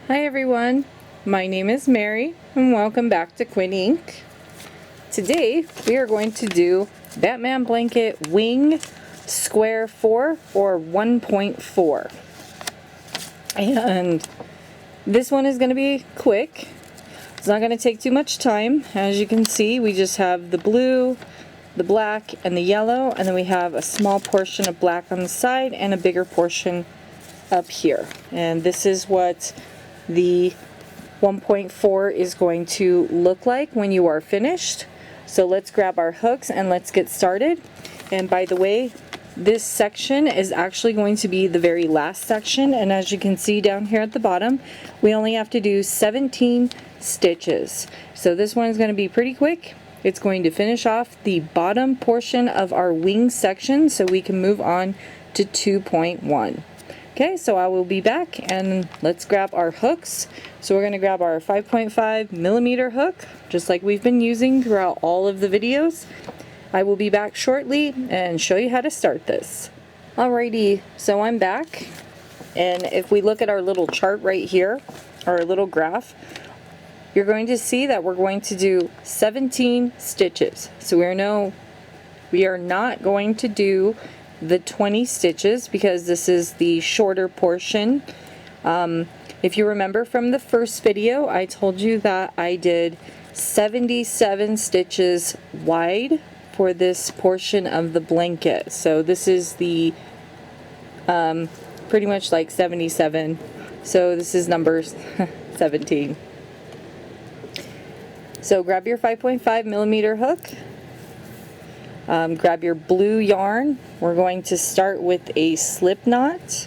Hi everyone, my name is Mary and welcome back to Quinn Inc. Today we are going to do Batman Blanket Wing Square 4 or 1.4. And this one is going to be quick. It's not going to take too much time. As you can see, we just have the blue, the black, and the yellow, and then we have a small portion of black on the side and a bigger portion up here. And this is what the 1.4 is going to look like when you are finished. So let's grab our hooks and let's get started. And by the way, this section is actually going to be the very last section, and as you can see down here at the bottom, we only have to do 17 stitches. So this one is going to be pretty quick. It's going to finish off the bottom portion of our wing section so we can move on to 2.1. Okay, so I will be back and let's grab our hooks. So we're going to grab our 5.5 millimeter hook, just like we've been using throughout all of the videos. I will be back shortly and show you how to start this. Alrighty, so I'm back, and if we look at our little chart right here, our little graph, you're going to see that we're going to do 17 stitches. So we are not going to do the 20 stitches because this is the shorter portion. If you remember from the first video, I told you that I did 77 stitches wide for this portion of the blanket. So this is the pretty much like 77. So this is number 17. So grab your 5.5 millimeter hook. Grab your blue yarn. We're going to start with a slip knot,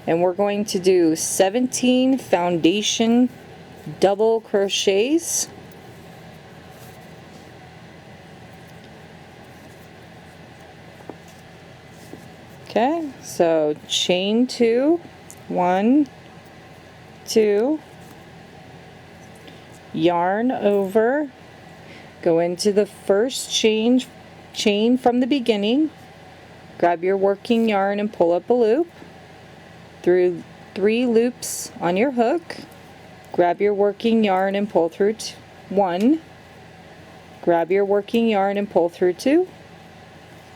and we're going to do 17 foundation double crochets. Okay, so chain 2, 1, 2, yarn over, go into the first chain from the beginning, grab your working yarn and pull up a loop through 3 loops on your hook, grab your working yarn and pull through 1, grab your working yarn and pull through 2,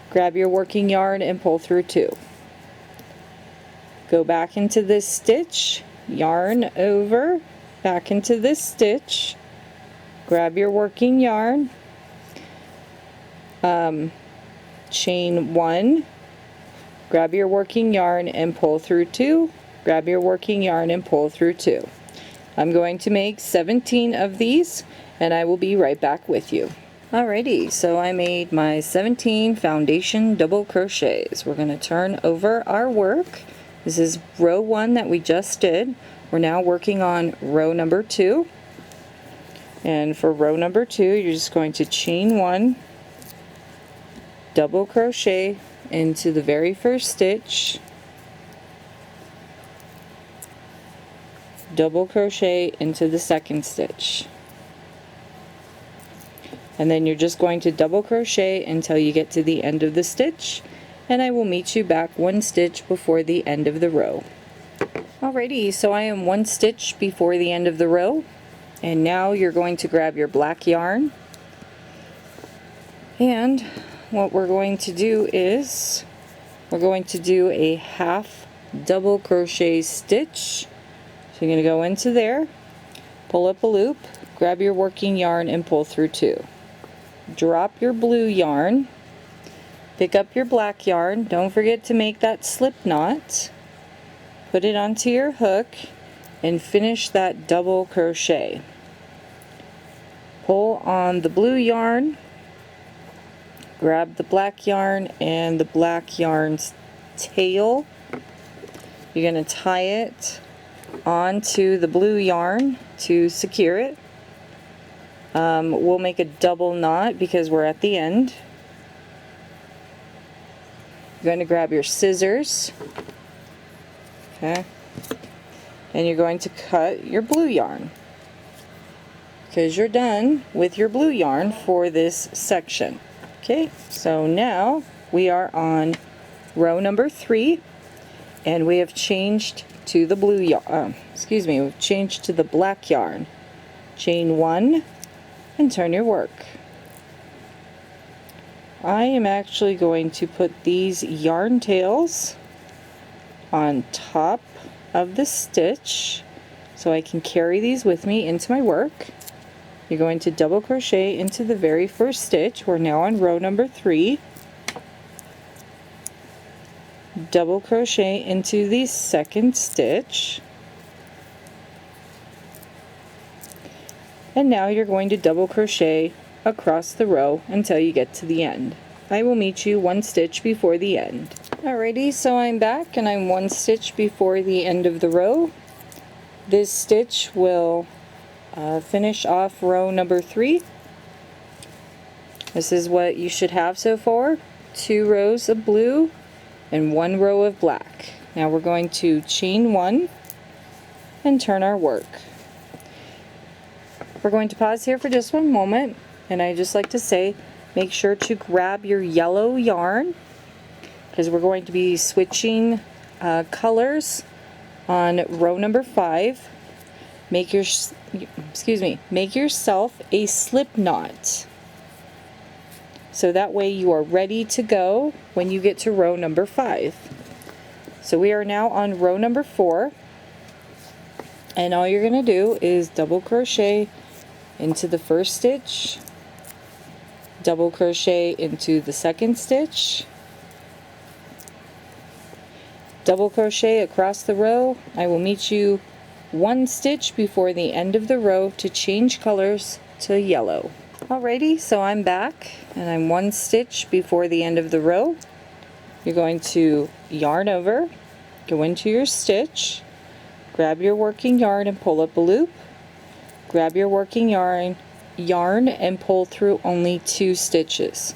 grab your working yarn and pull through 2. Go back into this stitch, yarn over, back into this stitch, grab your working yarn, chain 1, grab your working yarn and pull through 2, grab your working yarn and pull through 2. I'm going to make 17 of these and I will be right back with you. Alrighty, so I made my 17 foundation double crochets. We're going to turn over our work. This is row 1 that we just did. We're now working on row number 2. And for row number 2, you're just going to chain 1, double crochet into the very first stitch, double crochet into the second stitch, and then you're just going to double crochet until you get to the end of the stitch, and I will meet you back 1 stitch before the end of the row. Alrighty, so I am 1 stitch before the end of the row, and now you're going to grab your black yarn, and what we're going to do is we're going to do a half double crochet stitch. So you're going to go into there, pull up a loop, grab your working yarn and pull through 2. Drop your blue yarn, pick up your black yarn, don't forget to make that slip knot, put it onto your hook and finish that double crochet. Pull on the blue yarn, grab the black yarn and the black yarn's tail. You're going to tie it onto the blue yarn to secure it. We'll make a double knot because we're at the end. You're going to grab your scissors, okay, and you're going to cut your blue yarn because you're done with your blue yarn for this section. Okay, so now we are on row number 3 and we have changed to the blue yarn, we've changed to the black yarn. Chain 1 and turn your work. I am actually going to put these yarn tails on top of the stitch so I can carry these with me into my work. You're going to double crochet into the very first stitch. We're now on row number 3. Double crochet into the second stitch, and now you're going to double crochet across the row until you get to the end. I will meet you 1 stitch before the end. Alrighty, so I'm back and I'm 1 stitch before the end of the row. This stitch will finish off row number 3. This is what you should have so far: 2 rows of blue and 1 row of black. Now we're going to chain 1 and turn our work. We're going to pause here for just 1 moment, and I just like to say, make sure to grab your yellow yarn because we're going to be switching colors on row number 5. Make yourself a slip knot, so that way you are ready to go when you get to row number 5. So we are now on row number 4, and all you're going to do is double crochet into the first stitch, double crochet into the second stitch, double crochet across the row. I will meet you 1 stitch before the end of the row to change colors to yellow. Alrighty, so I'm back and I'm 1 stitch before the end of the row. You're going to yarn over, go into your stitch, grab your working yarn and pull up a loop, grab your working yarn and pull through only 2 stitches.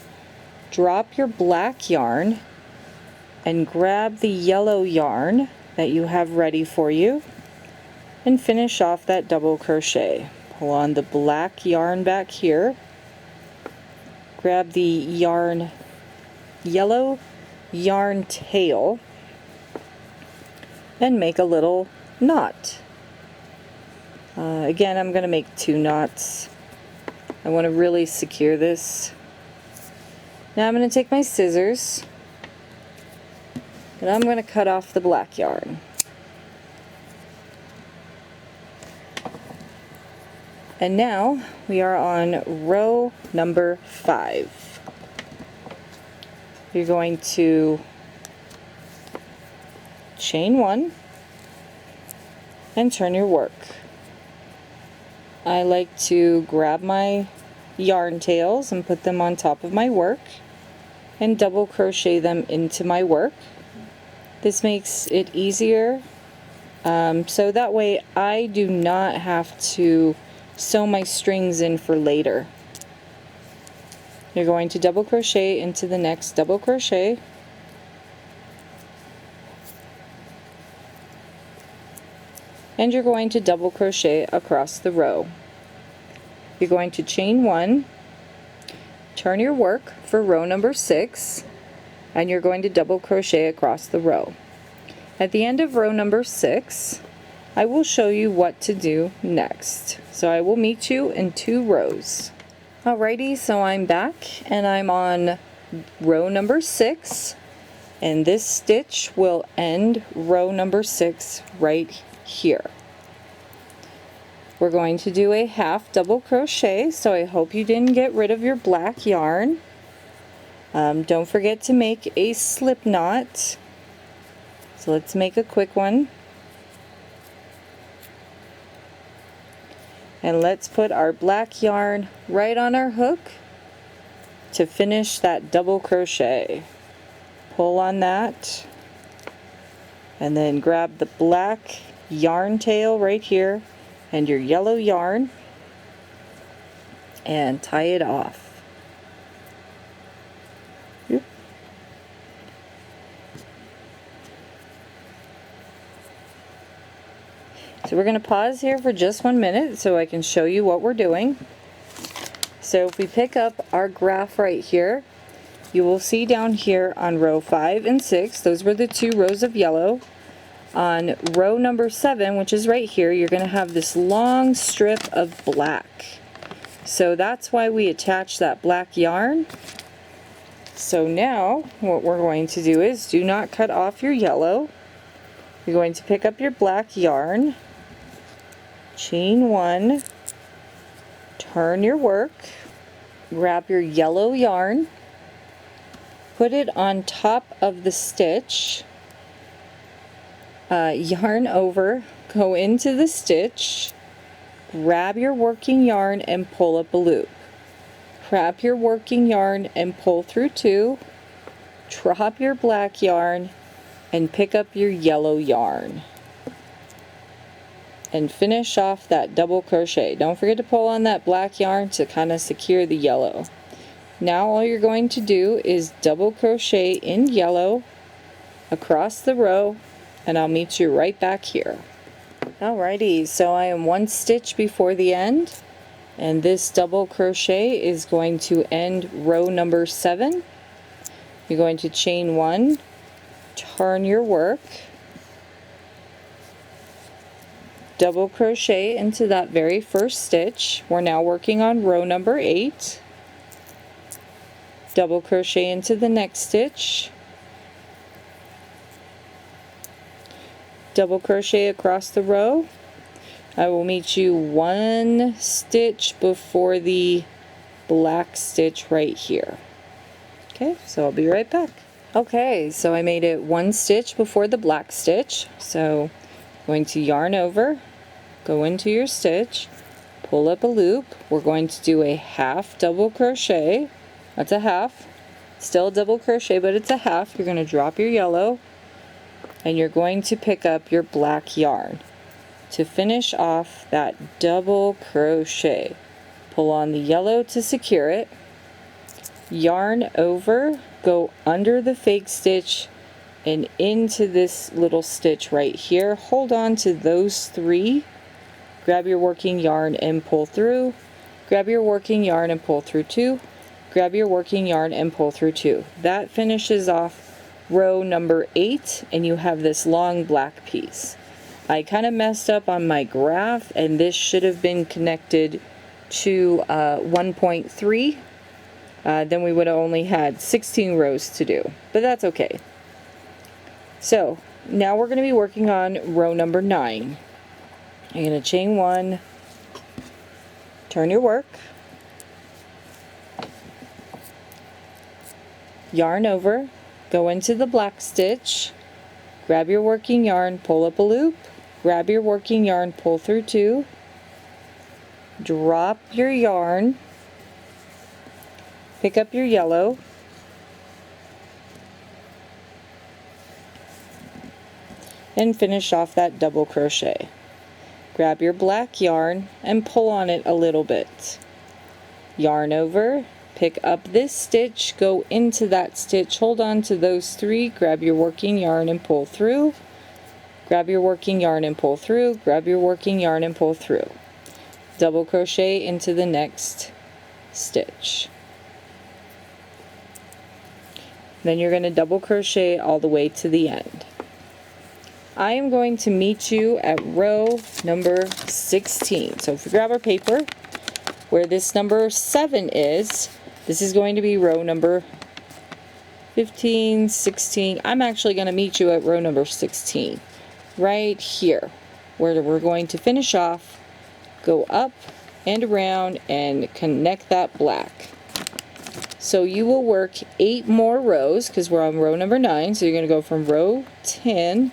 Drop your black yarn and grab the yellow yarn that you have ready for you and finish off that double crochet. Pull on the black yarn back here, grab the yellow yarn tail and make a little knot. Again, I'm going to make 2 knots. I want to really secure this. Now I'm going to take my scissors and I'm going to cut off the black yarn. And now we are on row number 5. You're going to chain 1 and turn your work. I like to grab my yarn tails and put them on top of my work and double crochet them into my work. This makes it easier, so that way I do not have to sew my strings in for later. You're going to double crochet into the next double crochet, and you're going to double crochet across the row. You're going to chain 1, turn your work for row number 6, and you're going to double crochet across the row. At the end of row number 6, I will show you what to do next. So I will meet you in 2 rows. Alrighty, so I'm back and I'm on row number 6, and this stitch will end row number 6 right here. We're going to do a half double crochet, so I hope you didn't get rid of your black yarn. Don't forget to make a slip knot. So let's make a quick one. And let's put our black yarn right on our hook to finish that double crochet. Pull on that and then grab the black yarn tail right here and your yellow yarn and tie it off. So we're going to pause here for just 1 minute so I can show you what we're doing. So if we pick up our graph right here, you will see down here on row 5 and 6, those were the 2 rows of yellow. On row number 7, which is right here, you're going to have this long strip of black. So that's why we attach that black yarn. So now what we're going to do is, do not cut off your yellow. You're going to pick up your black yarn, chain 1, turn your work, grab your yellow yarn, put it on top of the stitch, yarn over, go into the stitch, grab your working yarn and pull up a loop. Grab your working yarn and pull through 2, drop your black yarn and pick up your yellow yarn. And finish off that double crochet. Don't forget to pull on that black yarn to kind of secure the yellow. Now all you're going to do is double crochet in yellow across the row, and I'll meet you right back here. Alrighty, so I am 1 stitch before the end, and this double crochet is going to end row number 7. You're going to chain 1, turn your work, double crochet into that very first stitch. We're now working on row number 8. Double crochet into the next stitch, double crochet across the row. I will meet you 1 stitch before the black stitch right here. Okay, so I'll be right back. Okay, so I made it 1 stitch before the black stitch. So I'm going to yarn over, go into your stitch, pull up a loop. We're going to do a half double crochet. That's a half. Still a double crochet, but it's a half. You're going to drop your yellow and you're going to pick up your black yarn to finish off that double crochet. Pull on the yellow to secure it, yarn over, go under the fake stitch and into this little stitch right here. Hold on to those 3, grab your working yarn and pull through, grab your working yarn and pull through 2, grab your working yarn and pull through 2. That finishes off row number 8, and you have this long black piece. I kind of messed up on my graph, and this should have been connected to 1.3. Then we would have only had 16 rows to do, but that's okay. So now we're going to be working on row number 9. You're going to chain 1, turn your work, yarn over, go into the black stitch, grab your working yarn, pull up a loop, grab your working yarn, pull through 2, drop your yarn, pick up your yellow, and finish off that double crochet. Grab your black yarn and pull on it a little bit. Yarn over, pick up this stitch, go into that stitch, hold on to those 3, grab your working yarn and pull through, grab your working yarn and pull through, grab your working yarn and pull through. Double crochet into the next stitch. Then you're going to double crochet all the way to the end. I am going to meet you at row number 16. So if we grab our paper, where this number 7 is, this is going to be row number 15, 16. I'm actually going to meet you at row number 16, right here, where we're going to finish off, go up and around and connect that black. So you will work 8 more rows because we're on row number 9. So you're going to go from row 10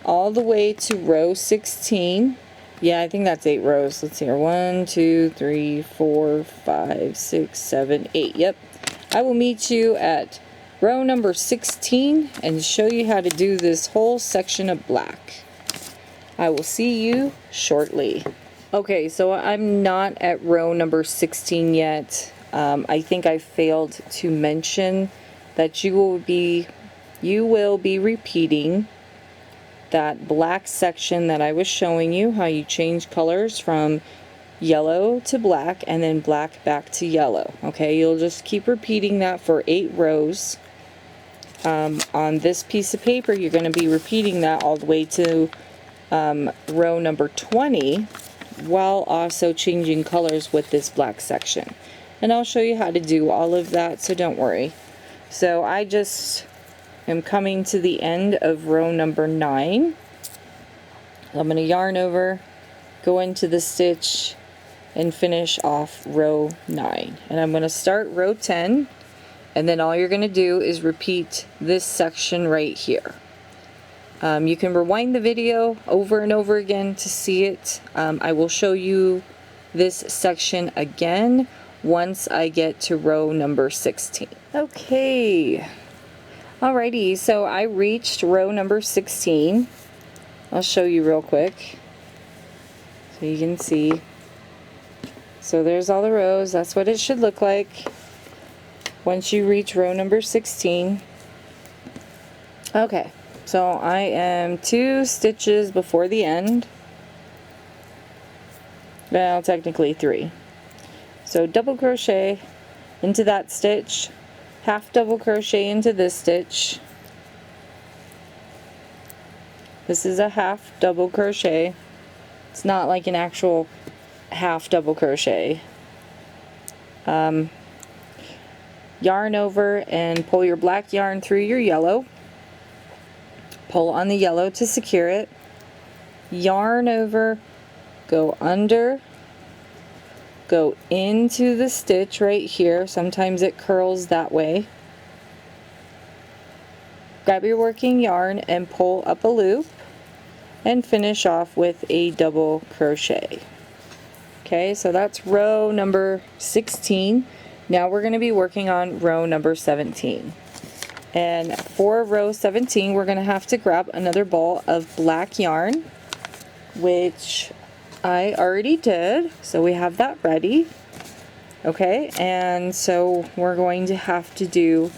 all the way to row 16. Yeah, I think that's 8 rows. Let's see here. 1, 2, 3, 4, 5, 6, 7, 8. Yep. I will meet you at row number 16 and show you how to do this whole section of black. I will see you shortly. Okay, so I'm not at row number 16 yet. I think I failed to mention that you will be repeating that black section that I was showing you, how you change colors from yellow to black and then black back to yellow. Okay, you'll just keep repeating that for 8 rows. On this piece of paper, you're going to be repeating that all the way to row number 20, while also changing colors with this black section. And I'll show you how to do all of that, so don't worry. So I just am coming to the end of row number 9. I'm going to yarn over, go into the stitch, and finish off row 9. And I'm going to start row 10, and then all you're going to do is repeat this section right here. You can rewind the video over and over again to see it. I will show you this section again once I get to row number 16. Okay, alrighty, so I reached row number 16. I'll show you real quick so you can see. So there's all the rows. That's what it should look like once you reach row number 16. Okay, so I am 2 stitches before the end. Well, technically 3. So double crochet into that stitch, half double crochet into this stitch. This is a half double crochet. It's not like an actual half double crochet. Yarn over and pull your black yarn through your yellow. Pull on the yellow to secure it. Yarn over, go under, go into the stitch right here. Sometimes it curls that way. Grab your working yarn and pull up a loop and finish off with a double crochet. Okay, so that's row number 16. Now we're going to be working on row number 17. And for row 17, we're going to have to grab another ball of black yarn, which I already did, so we have that ready. Okay, and so we're going to have to do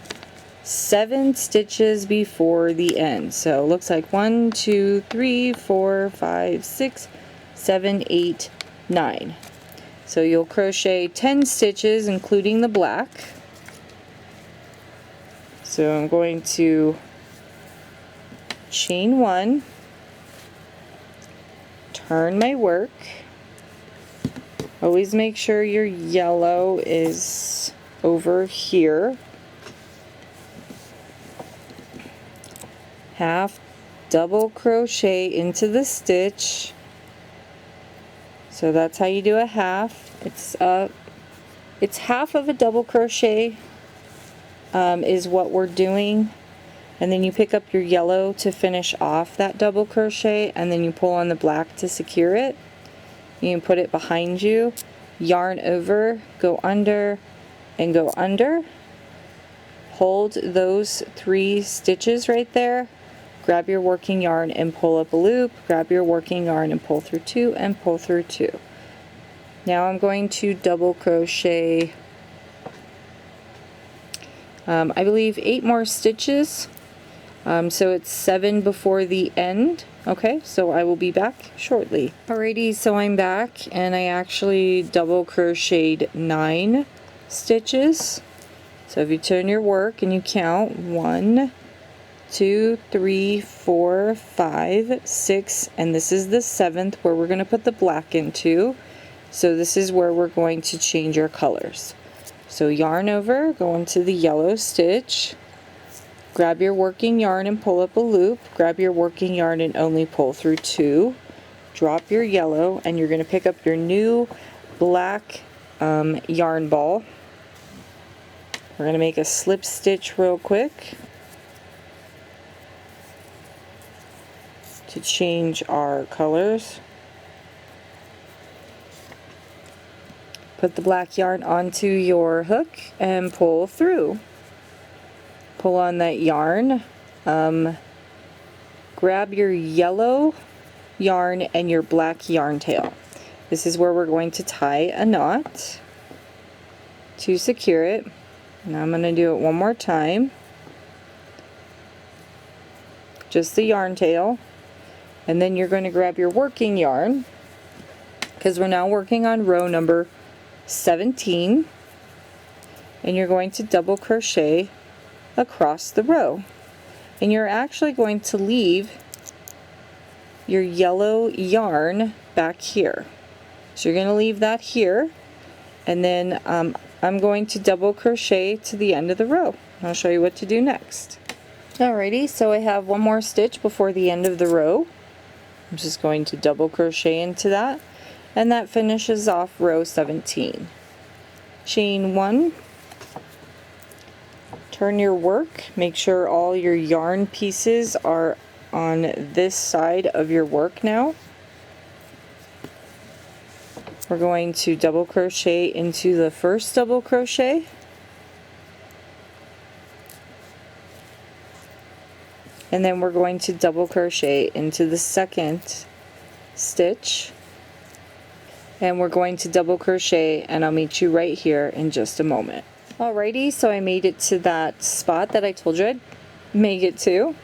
7 stitches before the end. So it looks like 1, 2, 3, 4, 5, 6, 7, 8, 9. So you'll crochet 10 stitches including the black. So I'm going to chain 1, turn my work. Always make sure your yellow is over here. Half double crochet into the stitch. So that's how you do a half. It's half of a double crochet is what we're doing, and then you pick up your yellow to finish off that double crochet, and then you pull on the black to secure it. You can put it behind you, yarn over, go under, and go under. Hold those 3 stitches right there. Grab your working yarn and pull up a loop. Grab your working yarn and pull through 2 and pull through 2. Now I'm going to double crochet I believe 8 more stitches, so it's 7 before the end. Okay, so I will be back shortly. Alrighty, so I'm back, and I actually double crocheted 9 stitches. So if you turn your work and you count 1, 2, 3, 4, 5, 6, and this is the 7th where we're going to put the black into. So this is where we're going to change our colors. So yarn over, go into the yellow stitch, grab your working yarn and pull up a loop, grab your working yarn and only pull through 2, drop your yellow, and you're going to pick up your new black yarn ball. We're going to make a slip stitch real quick to change our colors. Put the black yarn onto your hook and pull through. Pull on that yarn. Grab your yellow yarn and your black yarn tail. This is where we're going to tie a knot to secure it. Now I'm going to do it one more time. Just the yarn tail. And then you're going to grab your working yarn, because we're now working on row number 17, and you're going to double crochet across the row. and you're actually going to leave your yellow yarn back here. So you're going to leave that here, and then I'm going to double crochet to the end of the row. I'll show you what to do next. Alrighty, so I have one more stitch before the end of the row. I'm just going to double crochet into that, and that finishes off row 17. Chain 1, turn your work, make sure all your yarn pieces are on this side of your work now. We're going to double crochet into the first double crochet, and then we're going to double crochet into the second stitch, and we're going to double crochet, and I'll meet you right here in just a moment. Alrighty, so I made it to that spot that I told you I'd make it to.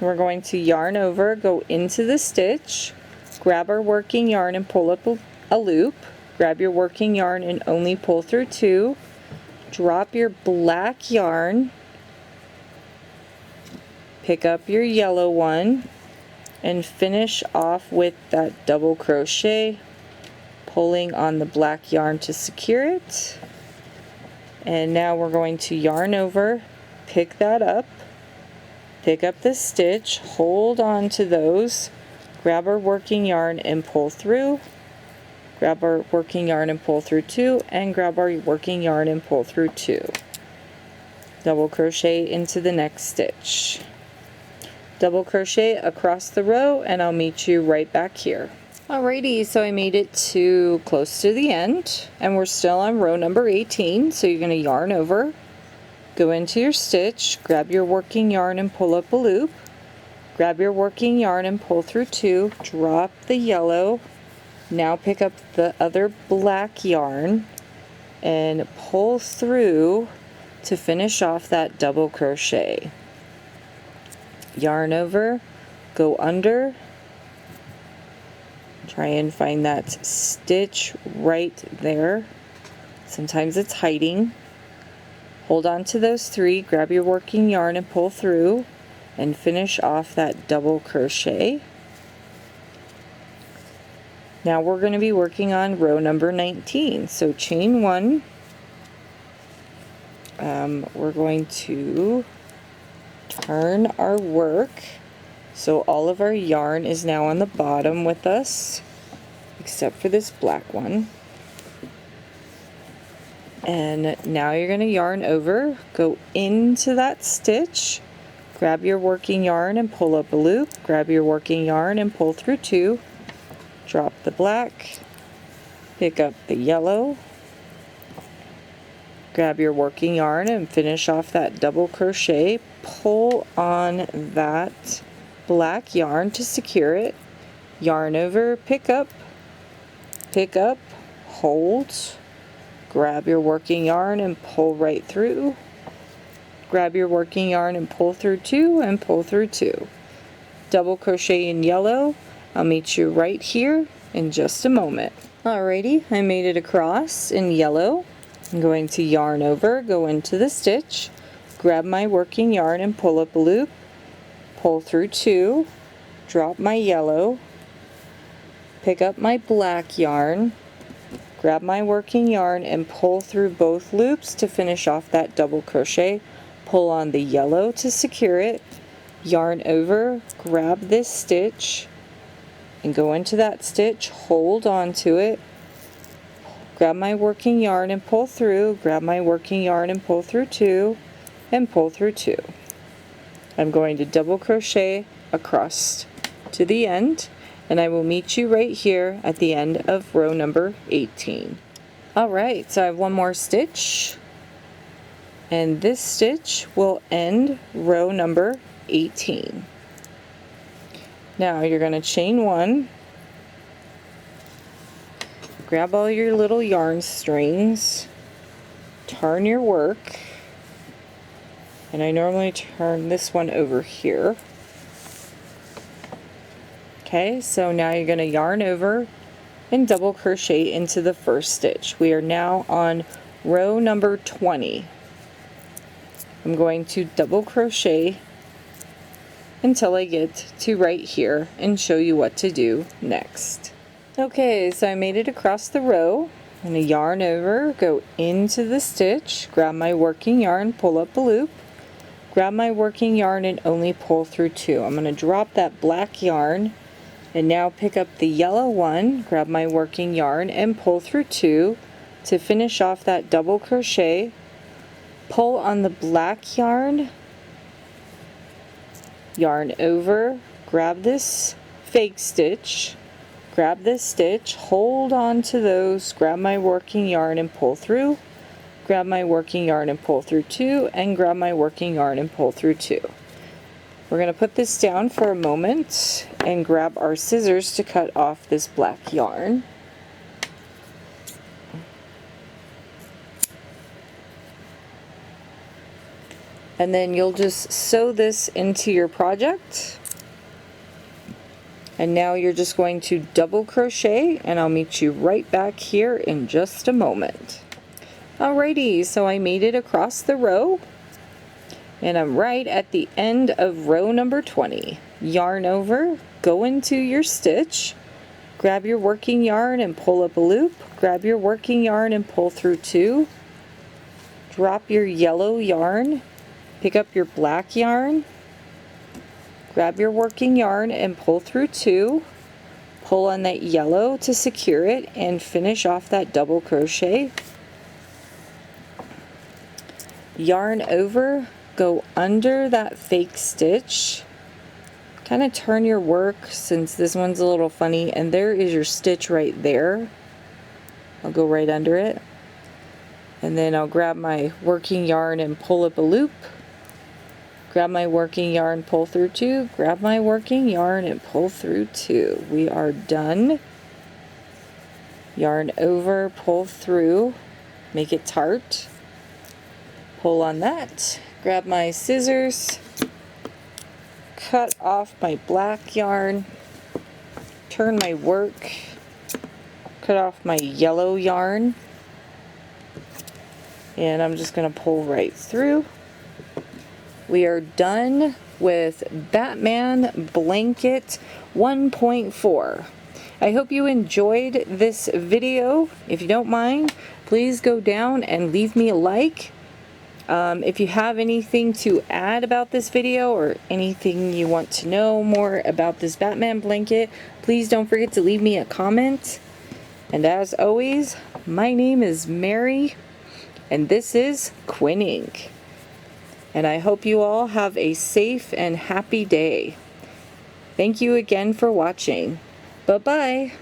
We're going to yarn over, go into the stitch, grab our working yarn and pull up a loop, grab your working yarn and only pull through 2, drop your black yarn, pick up your yellow one, and finish off with that double crochet, pulling on the black yarn to secure it. And now we're going to yarn over, pick that up, pick up the stitch, hold on to those, grab our working yarn and pull through, grab our working yarn and pull through 2, and grab our working yarn and pull through 2. Double crochet into the next stitch. Double crochet across the row, and I'll meet you right back here. Alrighty, so I made it to close to the end, and we're still on row number 18, so you're going to yarn over, go into your stitch, grab your working yarn and pull up a loop, grab your working yarn and pull through 2, drop the yellow, now pick up the other black yarn and pull through to finish off that double crochet. Yarn over, go under, try and find that stitch right there. Sometimes it's hiding. Hold on to those 3, grab your working yarn and pull through and finish off that double crochet. Now we're going to be working on row number 19. So chain 1, we're going to turn our work so all of our yarn is now on the bottom with us, except for this black one. And now you're going to yarn over, go into that stitch, grab your working yarn and pull up a loop, grab your working yarn and pull through 2, drop the black, pick up the yellow, grab your working yarn and finish off that double crochet, pull on that black yarn to secure it, yarn over, pick up, hold, grab your working yarn and pull right through, grab your working yarn and pull through 2 and pull through 2. Double crochet in yellow. I'll meet you right here in just a moment. Alrighty, I made it across in yellow. I'm going to yarn over, go into the stitch, grab my working yarn and pull up a loop, pull through 2, drop my yellow, pick up my black yarn, grab my working yarn and pull through both loops to finish off that double crochet, pull on the yellow to secure it, yarn over, grab this stitch and go into that stitch, hold on to it, grab my working yarn and pull through, grab my working yarn and pull through 2 and pull through 2. I'm going to double crochet across to the end, and I will meet you right here at the end of row number 18. Alright, so I have one more stitch, and this stitch will end row number 18. Now you're going to chain 1, grab all your little yarn strings, turn your work, and I normally turn this one over here. Okay, so now you're going to yarn over and double crochet into the first stitch. We are now on row number 20. I'm going to double crochet until I get to right here and show you what to do next. Okay, so I made it across the row. I'm going to yarn over, go into the stitch, grab my working yarn, pull up a loop, grab my working yarn and only pull through 2. I'm going to drop that black yarn and now pick up the yellow one, grab my working yarn and pull through 2 to finish off that double crochet. Pull on the black yarn, yarn over, grab this fake stitch, grab this stitch, hold on to those, grab my working yarn and pull through, grab my working yarn and pull through 2, and grab my working yarn and pull through 2. We're going to put this down for a moment and grab our scissors to cut off this black yarn. And then you'll just sew this into your project. And now you're just going to double crochet, and I'll meet you right back here in just a moment. Alrighty, so I made it across the row, and I'm right at the end of row number 20. Yarn over, go into your stitch, grab your working yarn and pull up a loop, grab your working yarn and pull through 2, drop your yellow yarn, pick up your black yarn, grab your working yarn and pull through 2, pull on that yellow to secure it and finish off that double crochet. Yarn over, go under that fake stitch, kind of turn your work since this one's a little funny, and there is your stitch right there. I'll go right under it, and then I'll grab my working yarn and pull up a loop, grab my working yarn, pull through 2, grab my working yarn and pull through 2. We are done. Yarn over, pull through, make it tart, pull on that, grab my scissors, cut off my black yarn, turn my work, cut off my yellow yarn, and I'm just going to pull right through. We are done with Batman Blanket 1.4. I hope you enjoyed this video. If you don't mind, please go down and leave me a like. If you have anything to add about this video or anything you want to know more about this Batman blanket, please don't forget to leave me a comment. And as always, my name is Mary, and this is Quinn Ink. And I hope you all have a safe and happy day. Thank you again for watching. Bye-bye.